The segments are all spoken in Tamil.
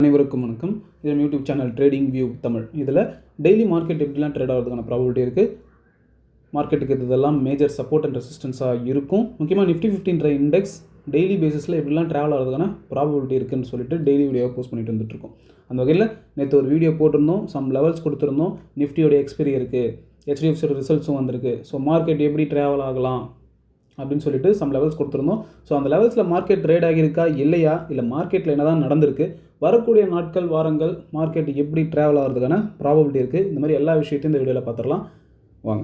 அனைவருக்கும் வணக்கம். இது YouTube channel trading view Tamil. இதில் டெய்லி மார்க்கெட் எப்படிலாம் ட்ரேட் ஆகிறதுக்கான ப்ராபபிலிட்டி இருக்குது, மார்க்கெட்டுக்கு இதெல்லாம் மேஜர் சப்போர்ட் அண்ட் ரெசிஸ்டன்ஸாக இருக்கும். முக்கியமாக நிஃப்டி 15 இண்டெக்ஸ் டெய்லி பேசிஸில் எப்படிலாம் ட்ராவல் ஆகிறதுக்கான ப்ராபபிலிட்டி இருக்குதுன்னு சொல்லிட்டு டெய்லி வீடியோவை போஸ்ட் பண்ணிட்டு வந்துட்டுருக்கோம். அந்த வகையில் நேற்று ஒரு வீடியோ போட்டிருந்தோம், சம் லெவல்ஸ் கொடுத்துருந்தோம். நிஃப்டியோடைய எக்ஸ்பீரி இருக்குது, HDFCயோட ரிசல்ட்ஸும் வந்திருக்கு. ஸோ மார்க்கெட் எப்படி ட்ராவல் ஆகலாம் அப்படின்னு சொல்லிட்டு சம் லெவல்ஸ் கொடுத்துருந்தோம். ஸோ அந்த லெவல்ஸில் மார்க்கெட் ட்ரேட் ஆகியிருக்கா இல்லையா, இல்லை மார்க்கெட்டில் என்ன தான் நடந்திருக்கு, வரக்கூடிய நாட்கள் வாரங்கள் மார்க்கெட் எப்படி ட்ராவல் ஆகிறதுக்கான ப்ராபபிலிட்டி இருக்குது, இந்த மாதிரி எல்லா விஷயத்தையும் இந்த வீடியோவில் பார்த்துடலாம் வாங்க.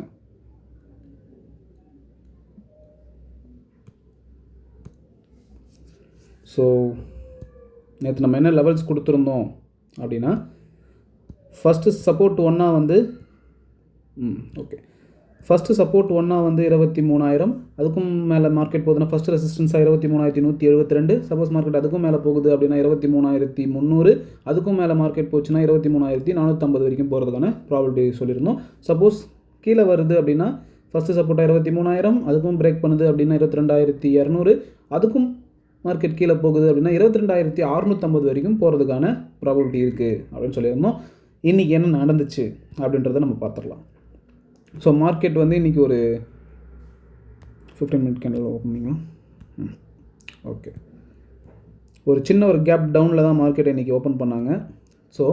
ஸோ நேற்று நம்ம என்ன லெவல்ஸ் கொடுத்துருந்தோம் அப்படின்னா, ஃபஸ்ட்டு சப்போர்ட் ஒன்னாக வந்து ஓகே ஃபஸ்ட்டு சப்போர்ட் ஒன்னாக வந்து 23,000, அதுக்கும் மேலே மார்க்கெட் போகுதுன்னா ஃபஸ்ட்டு ரெசிஸ்டன்ஸாக 23,172. சப்போஸ் மார்க்கெட் அதுக்கும் மேலே போகுது அப்படின்னா 23,300, அதுக்கும் மேலே மார்க்கெட் போச்சுன்னா 23,450 வரைக்கும் போகிறதுக்கான ப்ராபபிலிட்டி சொல்லியிருந்தோம். சப்போஸ் கீழே வருது அப்படின்னா ஃபஸ்ட்டு சப்போர்ட்டாக 23,000, அதுக்கும் பிரேக் பண்ணுது அப்படின்னா 22,200, அதுக்கும் மார்க்கெட் கீழே போகுது அப்படின்னா 22,650 வரைக்கும் போகிறதுக்கான ப்ராபபிலிட்டி இருக்குது அப்படின்னு சொல்லியிருந்தோம். இன்றைக்கி என்ன நடந்துச்சு அப்படின்றத நம்ம பார்த்துடலாம். ஸோ மார்க்கெட் வந்து இன்றைக்கி ஒரு 15 மினிட் கேண்டில் ஓப்பன் பண்ணிக்கலாம். ஓகே, ஒரு சின்ன ஒரு கேப் டவுனில் தான் மார்க்கெட் இன்றைக்கி ஓப்பன் பண்ணாங்க. ஸோ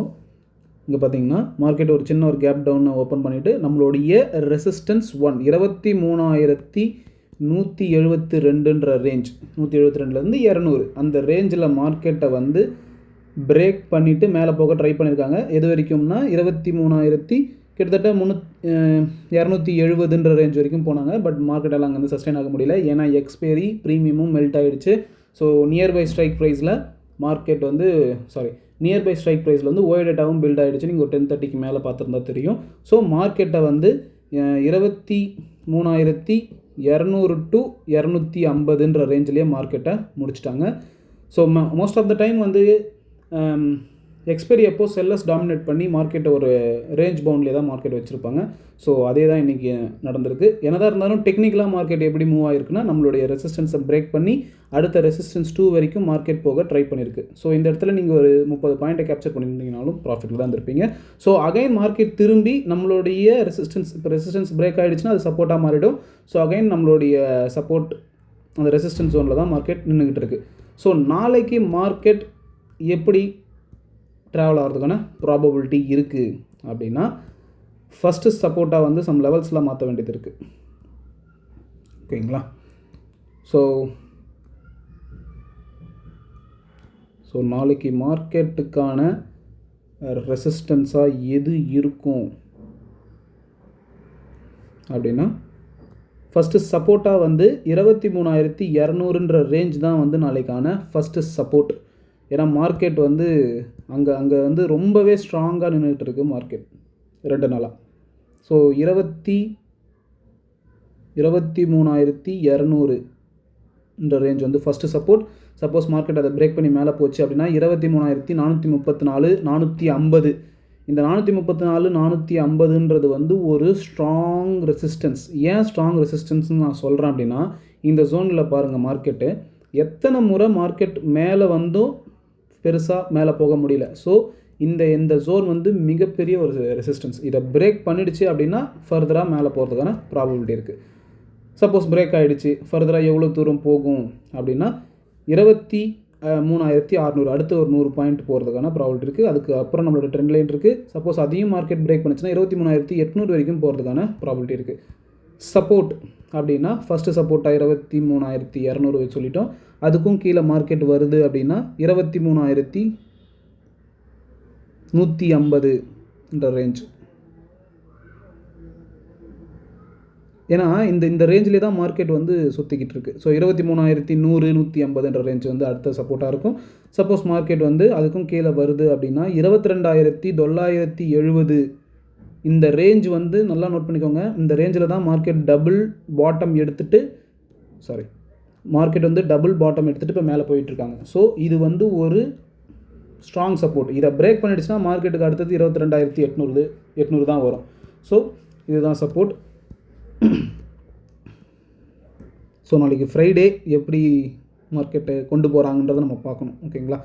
இங்கே பார்த்தீங்கன்னா மார்க்கெட் ஒரு சின்ன ஒரு கேப் டவுனை ஓப்பன் பண்ணிவிட்டு நம்மளுடைய ரெசிஸ்டன்ஸ் 23,172ன்ற ரேஞ்ச், 172லேருந்து 200 அந்த ரேஞ்சில் மார்க்கெட்டை வந்து பிரேக் பண்ணிவிட்டு மேலே போக ட்ரை பண்ணியிருக்காங்க. எது வரைக்கும்னா 23,000 கிட்டத்தட்ட 270ன்ற ரேஞ்ச் வரைக்கும் போனாங்க. பட் மார்க்கெட் எல்லாம் அங்கே வந்து சஸ்டெயின் ஆக முடியல, ஏன்னா எக்ஸ்பைரி ப்ரீமியமும் மெல்ட் ஆகிடுச்சு. ஸோ நியர்பை ஸ்ட்ரைக் ப்ரைஸில் மார்க்கெட் வந்து நியர்பை ஸ்ட்ரைக் ப்ரைஸில் வந்து ஓய் டேட்டாவும் பில்ட் ஆகிடுச்சு. நீங்கள் ஒரு 10:30க்கு மேலே பார்த்துருந்தா தெரியும். ஸோ மார்க்கெட்டை வந்து 23,200 to 250ன்ற ரேஞ்சிலேயே மார்க்கெட்டை முடிச்சிட்டாங்க. So most of the time வந்து எக்ஸ்பைரி அப்போ செல்லர்ஸ் டாமினேட் பண்ணி மார்க்கெட்டை ஒரு ரேஞ்ச் பவுண்ட்லேயே தான் மார்க்கெட் வச்சுருப்பாங்க. ஸோ அதே தான் இன்றைக்கி நடந்திருக்கு. என்னதான் இருந்தாலும் டெக்னிக்கலாக மார்க்கெட் எப்படி மூவ் ஆகிருக்குன்னா, நம்மளுடைய ரெசிஸ்டன்ஸை பிரேக் பண்ணி அடுத்த ரெசிஸ்டன்ஸ் 2 வரைக்கும் மார்க்கெட் போக ட்ரை பண்ணியிருக்கு. ஸோ இந்த இடத்துல நீங்கள் ஒரு 30 பாயிண்ட்டை கேப்சர் பண்ணியிருந்தீங்கனாலும் ப்ராஃபிட்டில் தான் இருந்திருப்பீங்க. ஸோ அகைன் மார்க்கெட் திரும்பி நம்மளுடைய ரெசிஸ்டன்ஸ் பிரேக் ஆகிடுச்சுன்னா அது சப்போர்ட்டாக மாறிடும். ஸோ அகைன் நம்மளுடைய சப்போர்ட் அந்த ரெசிஸ்டன்ஸ் ஜோனில் தான் மார்க்கெட் நின்றுக்கிட்டு இருக்குது. ஸோ நாளைக்கு மார்க்கெட் எப்படி ட்ராவல் ஆகிறதுக்கான ப்ராபபிலிட்டி இருக்குது அப்படின்னா, ஃபஸ்ட்டு சப்போர்ட்டாக வந்து சம் லெவல்ஸ்லாம் மாற்ற வேண்டியது இருக்குது. ஓகேங்களா? ஸோ நாளைக்கு மார்க்கெட்டுக்கான ரெசிஸ்டன்ஸாக எது இருக்கும் அப்படின்னா, ஃபஸ்ட்டு சப்போர்ட்டாக வந்து 23,200ன்ற ரேஞ்ச் தான் வந்து நாளைக்கான ஃபஸ்ட்டு சப்போர்ட். ஏன்னா மார்க்கெட் வந்து அங்கே வந்து ரொம்பவே ஸ்ட்ராங்காக நின்றுட்டு இருக்குது மார்க்கெட் 2 நாளாக. ஸோ 23,200ன்ற ரேஞ்ச் வந்து ஃபஸ்ட்டு சப்போர்ட். சப்போஸ் மார்க்கெட் அதை பிரேக் பண்ணி மேலே போச்சு அப்படின்னா 23,434, 450. இந்த 434, 450ன்றது வந்து ஒரு ஸ்ட்ராங் ரெசிஸ்டன்ஸ். ஏன் ஸ்ட்ராங் ரெசிஸ்டன்ஸ்னு நான் சொல்கிறேன் அப்படின்னா, இந்த ஜோனில் பாருங்கள் மார்க்கெட்டு எத்தனை முறை மார்க்கெட் மேலே வந்தும் பெருசாக மேலே போக முடியல. ஸோ இந்த ஜோன் வந்து மிகப்பெரிய ஒரு ரெசிஸ்டன்ஸ். இதை பிரேக் பண்ணிடுச்சு அப்படின்னா ஃபர்தராக மேலே போகிறதுக்கான ப்ராபபிலிட்டி இருக்குது. சப்போஸ் பிரேக் ஆகிடுச்சு, ஃபர்தராக எவ்வளோ தூரம் போகும் அப்படின்னா 23,600, அடுத்து ஒரு 100 பாயிண்ட் போகிறதுக்கான ப்ராபபிலிட்டி இருக்குது. அதுக்கு அப்புறம் நம்மளோட ட்ரெண்ட் லைன் இருக்குது. சப்போஸ் அதையும் மார்க்கெட் பிரேக் பண்ணிச்சுன்னா 23,800 வரைக்கும் போகிறதுக்கான ப்ராபபிலிட்டி இருக்குது. சப்போர்ட் அப்படின்னா ஃபஸ்ட்டு சப்போர்ட்டாக 23,200 சொல்லிட்டோம். அதுக்கும் கீழே மார்க்கெட் வருது அப்படின்னா 23,150ன்ற ரேஞ்ச். ஏன்னா இந்த ரேஞ்சிலே தான் மார்க்கெட் வந்து சுற்றிக்கிட்டு இருக்குது. ஸோ 23,100, 150ன்ற ரேஞ்ச் வந்து அடுத்த சப்போர்ட்டாக இருக்கும். சப்போஸ் மார்க்கெட் வந்து அதுக்கும் கீழே வருது அப்படின்னா 22,970 இந்த ரேஞ்ச் வந்து நல்லா நோட் பண்ணிக்கோங்க. இந்த ரேஞ்சில் தான் மார்க்கெட் டபுள் பாட்டம் எடுத்துகிட்டு இப்போ மேலே போயிட்டுருக்காங்க. ஸோ இது வந்து ஒரு ஸ்ட்ராங் சப்போர்ட். இதை பிரேக் பண்ணிடுச்சுன்னா மார்க்கெட்டுக்கு அடுத்தது 22,800 தான் வரும். ஸோ இதுதான் சப்போர்ட். ஸோ நாளைக்கு ஃப்ரைடே எப்படி மார்க்கெட்டை கொண்டு போகிறாங்கன்றதை நம்ம பார்க்கணும். ஓகேங்களா?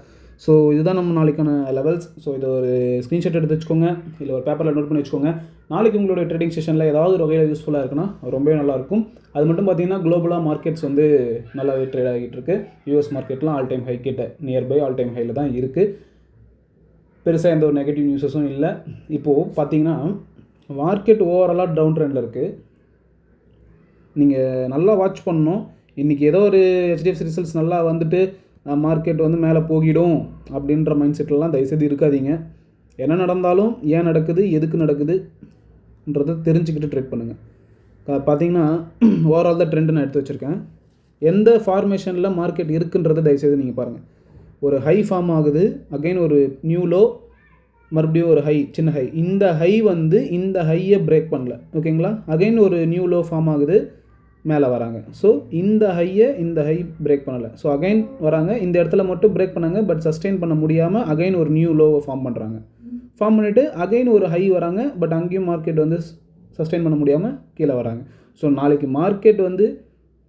ஸோ இதுதான் நம்ம நாளைக்கான லெவல்ஸ். ஸோ இதை ஒரு ஸ்க்ரீன்ஷாட் எடுத்து வச்சுக்கோங்க, இல்லை ஒரு பேப்பரில் நோட் பண்ணி வச்சுக்கோங்க. நாளைக்கு உங்களுடைய ட்ரேடிங் செஷனில் ஏதாவது ஒரு வகையில் யூஸ்ஃபுல்லாக இருக்குன்னா ரொம்பவே நல்லாயிருக்கும். அது மட்டும் பார்த்தீங்கன்னா குளோபலாக மார்க்கெட்ஸ் வந்து நல்லாவே ட்ரேட் ஆகிட்டு இருக்குது. யூஎஸ் மார்க்கெட்லாம் ஆல் டைம் ஹை கிட்ட, நியர்பை ஆல் டைம் ஹையில் தான் இருக்குது. பெருசாக எந்த ஒரு நெகட்டிவ் நியூஸஸும் இல்லை. இப்போது பார்த்தீங்கன்னா மார்க்கெட் ஓவராலாக டவுன் ட்ரெண்டில் இருக்குது. நீங்கள் நல்லா வாட்ச் பண்ணணும். இன்றைக்கி ஏதோ ஒரு HDFC ரிசல்ட்ஸ் நல்லா வந்துட்டு மார்க்கெட் வந்து மேலே போகிடும் அப்படின்ற மைண்ட் செட்லலாம் தயவுசெய்து இருக்காதீங்க. என்ன நடந்தாலும் ஏன் நடக்குது, எதுக்கு நடக்குதுன்றதை தெரிஞ்சுக்கிட்டு ட்ரேட் பண்ணுங்கள். பார்த்தீங்கன்னா ஓவரால் தான் ட்ரெண்டு நான் எடுத்து வச்சுருக்கேன். எந்த ஃபார்மேஷனில் மார்க்கெட் இருக்குன்றதை தயவுசெய்து நீங்கள் பாருங்கள். ஒரு ஹை ஃபார்ம் ஆகுது, அகைன் ஒரு நியூ லோ, மறுபடியும் ஒரு ஹை, சின்ன ஹை. இந்த ஹை வந்து இந்த ஹையை பிரேக் பண்ணல, ஓகேங்களா. அகைன் ஒரு நியூ லோ ஃபார்ம் ஆகுது, மேலே வராங்க. ஸோ இந்த ஹை பிரேக் பண்ணலை. ஸோ அகைன் வராங்க, இந்த இடத்துல மட்டும் பிரேக் பண்ணாங்க, பட் சஸ்டெயின் பண்ண முடியாமல் அகைன் ஒரு நியூ லோவை ஃபார்ம் பண்ணுறாங்க. ஃபார்ம் பண்ணிவிட்டு அகைன் ஒரு ஹை வராங்க, பட் அங்கேயும் மார்க்கெட் வந்து சஸ்டெயின் பண்ண முடியாமல் கீழே வராங்க. ஸோ நாளைக்கு மார்க்கெட் வந்து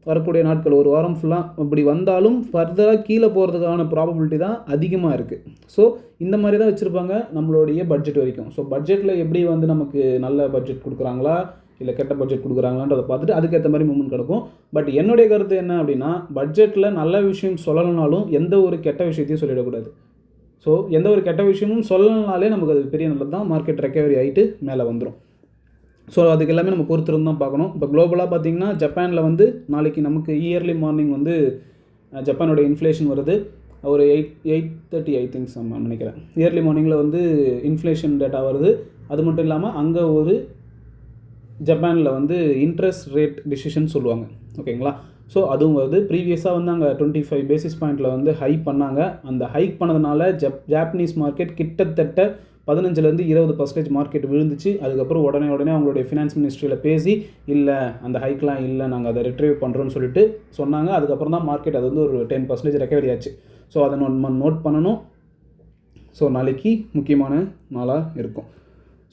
வரக்கூடிய நாட்கள் ஒரு வாரம் ஃபுல்லாக இப்படி வந்தாலும் ஃபர்தராக கீழே போகிறதுக்கான ப்ராபபிலிட்டி தான் அதிகமாக இருக்குது. ஸோ இந்த மாதிரி தான் வச்சுருப்பாங்க நம்மளுடைய பட்ஜெட் வரைக்கும். ஸோ பட்ஜெட்டில் எப்படி வந்து நமக்கு நல்ல பட்ஜெட் கொடுக்குறாங்களா இல்லை கெட்ட பட்ஜெட் கொடுக்குறாங்களான்றதை பார்த்துட்டு அதுக்கேற்ற மாதிரி மூவ்மெண்ட் கிடக்கும். பட் என்னுடைய கருத்து என்ன அப்படின்னா, பட்ஜெட்டில் நல்ல விஷயம் சொல்லலைனாலும் எந்த ஒரு கெட்ட விஷயத்தையும் சொல்லிடக்கூடாது. ஸோ எந்த ஒரு கெட்ட விஷயமும் சொல்லலைனாலே நமக்கு அது பெரிய நல்லது தான். மார்க்கெட் ரெக்கவரி ஆகிட்டு மேலே வந்துடும். ஸோ அதுக்கு எல்லாமே நம்ம பொறுத்திருந்து தான் பார்க்கணும். இப்போ குளோபலாக பார்த்திங்கன்னா ஜப்பானில் வந்து நாளைக்கு நமக்கு இயர்லி மார்னிங் வந்து ஜப்பானோட இன்ஃப்ளேஷன் வருது. ஒரு 8:30 ஐ திங்க்ஸ் நம்ம நினைக்கிறேன். இயர்லி மார்னிங்கில் வந்து இன்ஃப்ளேஷன் டேட்டா வருது. அது மட்டும் இல்லாமல் அங்கே ஒரு ஜப்பானில் வந்து இன்ட்ரெஸ்ட் ரேட் டிசிஷன் சொல்லுவாங்க, ஓகேங்களா. ஸோ அதுவும் வருது. ப்ரீவியஸாக வந்து அங்கே 25 பேசிஸ் பாயிண்டில் வந்து ஹைக் பண்ணாங்க. அந்த ஹைக் பண்ணதுனால ஜாப்பனீஸ் மார்க்கெட் கிட்டத்தட்ட 15-20% மார்க்கெட் விழுந்துச்சு. அதுக்கப்புறம் உடனே அவங்களுடைய ஃபினான்ஸ் மினிஸ்ட்ரியில் பேசி இல்லை அந்த ஹைக்லாம் இல்லை, நாங்கள் அதை ரிட்ரீவ் பண்ணுறோன்னு சொல்லிட்டு சொன்னாங்க. அதுக்கப்புறம் தான் மார்க்கெட் அது வந்து ஒரு 10% ரெக்கவரி ஆச்சு. ஸோ அதை நோட் பண்ணணும். ஸோ நாளைக்கு முக்கியமான நாளாக இருக்கும்.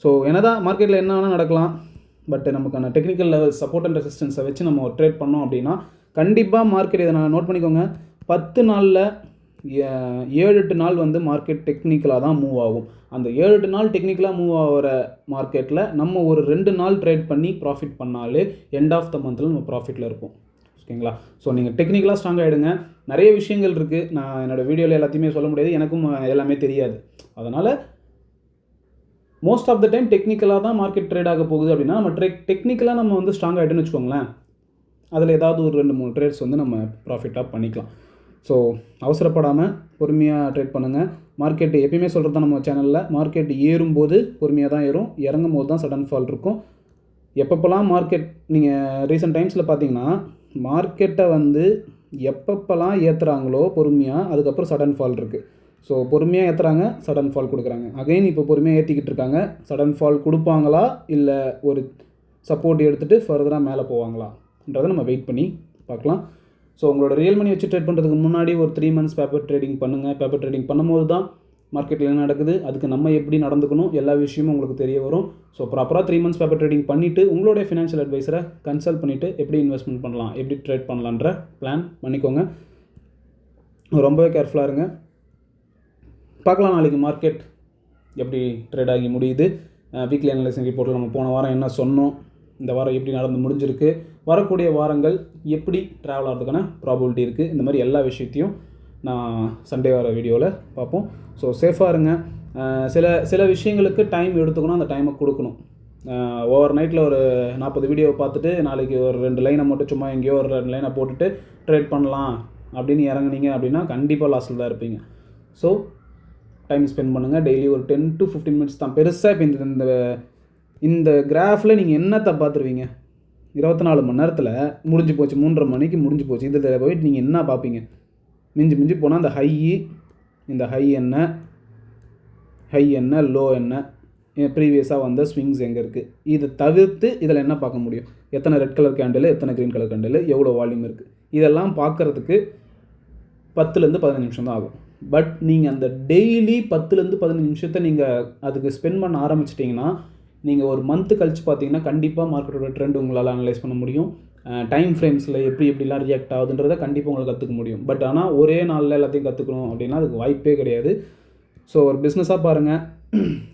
ஸோ என்னதான் மார்க்கெட்டில் என்ன வேணால் நடக்கலாம், பட் நமக்கான டெக்னிக்கல் லெவல் சப்போர்ட் அண்ட் ரெசிஸ்டன்ஸை வச்சு நம்ம ட்ரேட் பண்ணோம் அப்படின்னா கண்டிப்பாக மார்க்கெட், இதை நான் நோட் பண்ணிக்கோங்க, 10 நாளில் 7-8 நாள் வந்து மார்க்கெட் டெக்னிக்கலாக தான் மூவ் ஆகும். அந்த 7-8 நாள் டெக்னிக்கலாக மூவ் ஆகிற மார்க்கெட்டில் நம்ம ஒரு 2 நாள் ட்ரேட் பண்ணி ப்ராஃபிட் பண்ணாலே எண்ட் ஆஃப் த மந்தில் நம்ம ப்ராஃபிட்டில் இருப்போம், ஓகேங்களா. ஸோ நீங்கள் டெக்னிக்கலாக ஸ்ட்ராங் ஆகிடுங்க. நிறைய விஷயங்கள் இருக்குது, நான் என்னோடய வீடியோவில் எல்லாத்தையுமே சொல்ல முடியாது, எனக்கும் எல்லாமே தெரியாது. அதனால் மோஸ்ட் ஆஃப் த டைம் டெக்னிக்கலாக தான் மார்க்கெட் ட்ரேட் ஆக போகுது அப்படின்னா நம்ம டெக்னிக்கலாக நம்ம வந்து ஸ்ட்ராங் ஆகிட்டுன்னு வச்சுக்கோங்களேன். அதில் ஏதாவது ஒரு 2-3 ட்ரேட்ஸ் வந்து நம்ம ப்ராஃபிட்டாக பண்ணிக்கலாம். ஸோ அவசரப்படாமல் பொறுமையாக ட்ரேட் பண்ணுங்கள். மார்க்கெட்டு எப்பயுமே சொல்கிறது தான் நம்ம சேனலில், மார்க்கெட் ஏறும்போது பொறுமையாக தான் ஏறும், இறங்கும் போது தான் சடன் ஃபால் இருக்கும். எப்பப்போலாம் மார்க்கெட் நீங்கள் ரீசெண்ட் டைம்ஸில் பார்த்தீங்கன்னா மார்க்கெட்டை வந்து எப்பப்போலாம் ஏற்றுறாங்களோ பொறுமையாக, அதுக்கப்புறம் சடன் ஃபால் இருக்குது. ஸோ பொறுமையாக ஏற்றுறாங்க, சடன் ஃபால் கொடுக்குறாங்க. அகைன் இப்போ பொறுமையாக ஏற்றிக்கிட்டு இருக்காங்க. சடன் ஃபால் கொடுப்பாங்களா இல்லை ஒரு சப்போர்ட் எடுத்துகிட்டு ஃபர்தராக மேலே போவாங்களான்றதை நம்ம வெயிட் பண்ணி பார்க்கலாம். ஸோ உங்களோட ரியல் மணி வச்சு ட்ரேட் பண்ணுறதுக்கு முன்னாடி ஒரு 3 months பேப்பர் ட்ரேடிங் பண்ணுங்கள். பேப்பர் ட்ரேடிங் பண்ணும்போது தான் மார்க்கெட்டில் என்ன நடக்குது, அதுக்கு நம்ம எப்படி நடந்துக்கணும், எல்லா விஷயமும் உங்களுக்கு தெரிய வரும். ஸோ ப்ராப்பராக 3 months பேப்பர் ட்ரேடிங் பண்ணிவிட்டு உங்களுடைய ஃபினான்ஷியல் அட்வைஸரை கன்சல்ட் பண்ணிவிட்டு எப்படி இன்வெஸ்ட்மெண்ட் பண்ணலாம், எப்படி ட்ரேட் பண்ணலான்ற பிளான் பண்ணிக்கோங்க. ரொம்பவே கேர்ஃபுல்லாக இருங்க. பார்க்கலாம் நாளைக்கு மார்க்கெட் எப்படி ட்ரேட் ஆகி முடியுது. வீக்லி அனலைசிங் ரிப்போர்ட்டில் நம்ம போன வாரம் என்ன சொன்னோம், இந்த வாரம் எப்படி நடந்து முடிஞ்சிருக்கு, வரக்கூடிய வாரங்கள் எப்படி ட்ராவல் ஆகிறதுக்கான ப்ராபபிலிட்டி இருக்குது, இந்த மாதிரி எல்லா விஷயத்தையும் நான் சண்டே வர வீடியோவில் பார்ப்போம். ஸோ சேஃபாக இருங்க. சில விஷயங்களுக்கு டைம் எடுத்துக்கணும், அந்த டைமை கொடுக்கணும். ஓவர் நைட்டில் ஒரு 40 வீடியோவை பார்த்துட்டு நாளைக்கு ஒரு 2 லைனை மட்டும் சும்மா எங்கேயோ ஒரு 2 லைனை போட்டுட்டு ட்ரேட் பண்ணலாம் அப்படின்னு இறங்குனீங்க அப்படின்னா கண்டிப்பாக லாஸில் தான் இருப்பீங்க. ஸோ டைம் ஸ்பெண்ட் பண்ணுங்கள். டெய்லி ஒரு 10 to 15 minutes தான் பெருசாக. இப்போ இந்த கிராஃபில் நீங்கள் என்னத்தை பார்த்துருவீங்க, 24 மணி நேரத்தில் முடிஞ்சு போச்சு, 3:30 மணிக்கு முடிஞ்சு போச்சு. இதில் போயிட்டு நீங்கள் என்ன பார்ப்பீங்க? மிஞ்சி போனால் அந்த இந்த ஹை என்ன லோ என்ன, ப்ரீவியஸாக வந்த ஸ்விங்ஸ் எங்கே இருக்குது, இது தவிர்த்து இதில் என்ன பார்க்க முடியும், எத்தனை ரெட் கலர் கேண்டில், எத்தனை க்ரீன் கலர் கேண்டில், எவ்வளோ வால்யூம் இருக்குது, இதெல்லாம் பார்க்குறதுக்கு 10-15 நிமிஷம் தான் ஆகும். பட் நீங்கள் அந்த டெய்லி 10-15 நிமிஷத்தை நீங்கள் அதுக்கு ஸ்பெண்ட் பண்ண ஆரம்பிச்சிட்டிங்கன்னா நீங்கள் ஒரு மந்த்து கழிச்சு பார்த்தீங்கன்னா கண்டிப்பாக மார்க்கெட்டோட ட்ரெண்ட் உங்களால் அனலைஸ் பண்ண முடியும். டைம் ஃப்ரேம்ஸில் எப்படிலாம் ரியாக்ட் ஆகுதுன்றதை கண்டிப்பாக உங்களுக்கு கற்றுக்க முடியும். பட் ஆனால் ஒரே நாளில் எல்லாத்தையும் கற்றுக்கணும் அப்படின்னா அதுக்கு வாய்ப்பே கிடையாது. ஸோ ஒரு பிஸ்னஸாக பாருங்கள்,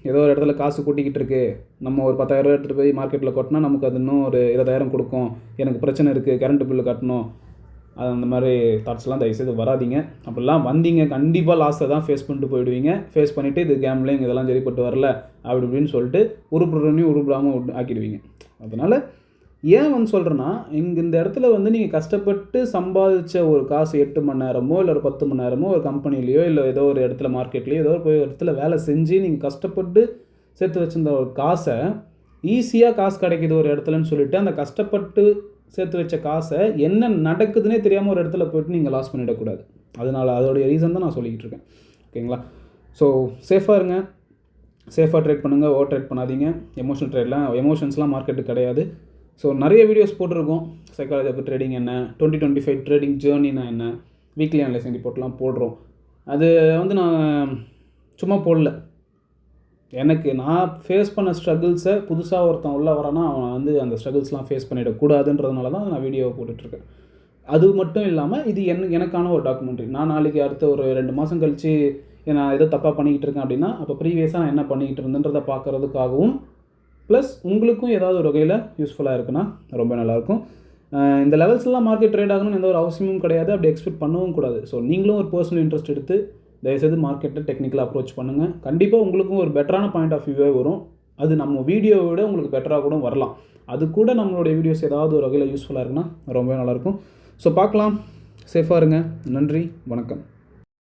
ஏதோ ஒரு இடத்துல காசு கொட்டிக்கிட்டு இருக்குது, நம்ம ஒரு 10,000 எடுத்துகிட்டு போய் மார்க்கெட்டில் கொட்டினா நமக்கு அது இன்னும் ஒரு 20,000 கொடுக்கும், எனக்கு பிரச்சனை இருக்குது, கரண்ட் பில்லு கட்டணும், அது அந்த மாதிரி தாட்ஸ்லாம் தயவுசெய்து வராதிங்க. அப்படிலாம் வந்தீங்க கண்டிப்பாக லாஸை தான் ஃபேஸ் பண்ணிட்டு போயிடுவீங்க. ஃபேஸ் பண்ணிவிட்டு இது கேம்லிங் இதெல்லாம் சரிப்பட்டு வரல அப்படி இப்படின்னு சொல்லிட்டு உருப்படாமல் ஆக்கிடுவீங்க. அதனால் ஏன் வந்து சொல்கிறேன்னா, இந்த இடத்துல வந்து நீங்கள் கஷ்டப்பட்டு சம்பாதிச்ச ஒரு காசு 8 மணி நேரமோ இல்லை ஒரு 10 மணி நேரமோ ஒரு கம்பெனிலேயோ இல்லை ஏதோ ஒரு இடத்துல மார்க்கெட்லேயோ ஏதோ போய் ஒரு இடத்துல வேலை செஞ்சு நீங்கள் கஷ்டப்பட்டு சேர்த்து வச்சுருந்த ஒரு காசை ஈஸியாக காசு கிடைக்கிது ஒரு இடத்துலன்னு சொல்லிவிட்டு அந்த கஷ்டப்பட்டு சேர்த்து வச்ச காசை என்ன நடக்குதுன்னே தெரியாமல் ஒரு இடத்துல போய்ட்டு நீங்கள் லாஸ் பண்ணிடக்கூடாது. அதோடைய ரீசன் தான் நான் சொல்லிக்கிட்டு இருக்கேன். ஓகேங்களா? ஸோ சேஃபாக இருங்க, சேஃபாக ட்ரேட் பண்ணுங்கள், ஓவர் ட்ரேட் பண்ணாதீங்க. எமோஷன்ஸ்லாம் மார்க்கெட்டு கிடையாது. ஸோ நிறைய வீடியோஸ் போட்டிருக்கோம். சைக்காலஜி ஆஃப் ட்ரேடிங் என்ன, 2025 ட்ரேடிங் ஜேர்னினா என்ன, வீக்லி அனலைசிங் ரிப்போர்ட்லாம் போடுறோம். அது வந்து நான் சும்மா போடல, எனக்கு நான் ஃபேஸ் பண்ண ஸ்ட்ரகிள்ஸை புதுசாக ஒருத்தன் உள்ளே வரானா அவன் வந்து அந்த ஸ்ட்ரகிள்ஸ்லாம் ஃபேஸ் பண்ணிடக்கூடாதுன்றதுனால தான் நான் வீடியோவை போட்டுட்ருக்கேன். அது மட்டும் இல்லாமல் இது எனக்கான ஒரு டாக்குமெண்ட்ரி. நான் நாளைக்கு அடுத்த ஒரு 2 மாதம் கழித்து நான் ஏதோ தப்பாக பண்ணிக்கிட்டு இருக்கேன் அப்படின்னா அப்போ ப்ரீவியஸாக நான் என்ன பண்ணிக்கிட்டு இருந்தேன்றதை பார்க்குறதுக்காகவும் ப்ளஸ் உங்களுக்கும் ஏதாவது ஒரு வகையில் யூஸ்ஃபுல்லாக இருக்குன்னா ரொம்ப நல்லாயிருக்கும். இந்த லெவல்ஸ்லாம் மார்க்கெட் ட்ரேட் ஆகணும்னு எந்த ஒரு அவசியமும் கிடையாது, அப்படி எக்ஸ்பெக்ட் பண்ணவும் கூடாது. ஸோ நீங்களும் ஒரு பர்சனல் இன்ட்ரெஸ்ட் எடுத்து தயவுசெய்து மார்க்கெட்டை டெக்னிக்கலாக அப்ரோச் பண்ணுங்கள். கண்டிப்பாக உங்களுக்கும் ஒரு பெட்டரான பாயிண்ட் ஆஃப் வியூவே வரும். அது நம்ம வீடியோவை விட உங்களுக்கு பெட்டராக கூட வரலாம். அது கூட நம்மளுடைய வீடியோஸ் ஏதாவது ஒரு வகையில் யூஸ்ஃபுல்லாக இருக்குன்னா ரொம்ப நல்லாயிருக்கும். ஸோ பார்க்கலாம். சேஃபாக இருங்க. நன்றி, வணக்கம்.